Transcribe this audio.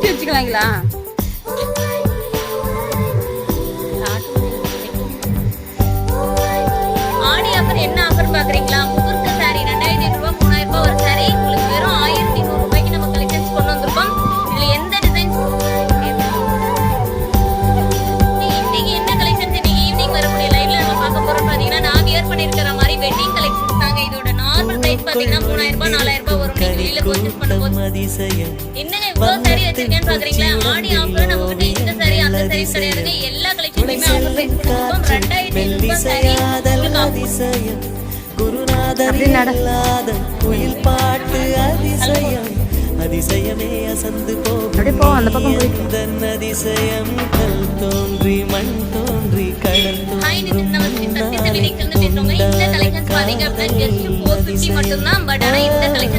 சுத்தி வச்சுக்கலாங்களா? ஆடி ஆஃபர் என்ன ஆஃபர் பாக்குறீங்களா? முகூர்த்த சாரி 2800 ரூபாய் 3000 ரூபாய் ஒரு சாரி உங்களுக்கு வெறும் 1100 ரூபாய்க்கு நம்ம கலெக்ஷன்ஸ் கொண்டு வந்திருக்கோம். இதுல எந்த டிசைன்ஸ் இன்னைக்கு என்ன கலெக்ஷன்ஸ் இன்னைக்கு ஈவினிங் வரக்கூடிய லைவ்ல நம்ம பார்க்க போறோம் பாத்தீங்கன்னா, நான் வியர் பண்ணிருக்கிற மாதிரி வெட்டிங் கலெக்ஷன்ஸ் தாங்க. இதோட நார்மல் பிரைஸ் பாத்தீங்கன்னா 3000 ரூபாய் 4000 ரூபாய் வரும். நீங்க வெளியில பர்ச்சேஸ் பண்ணும்போது என்னங்க இவ்வளவு சாரி வச்சிருக்கேன்னு பாக்குறீங்களா? ஆடி ஆஃபர் நம்ம கிட்ட இந்த சாரி அந்த சாரி கிடையாதுங்க. எல்லா கலெக்ஷன்லயுமே ஆஃபர் பிரைஸ் கொடுத்துருக்கோம். 2500 ரூபாய் சாரி அதிசயமே அசந்து போகும் அதிசயம் கல் தோன்றி மண் தோன்றி கடல் இந்த கலெக்ஷன்ஸ் பாத்தீங்க அப்படின்னா just 450 மட்டும்தான். பட் ஆனா இந்த கலெக்ஷன்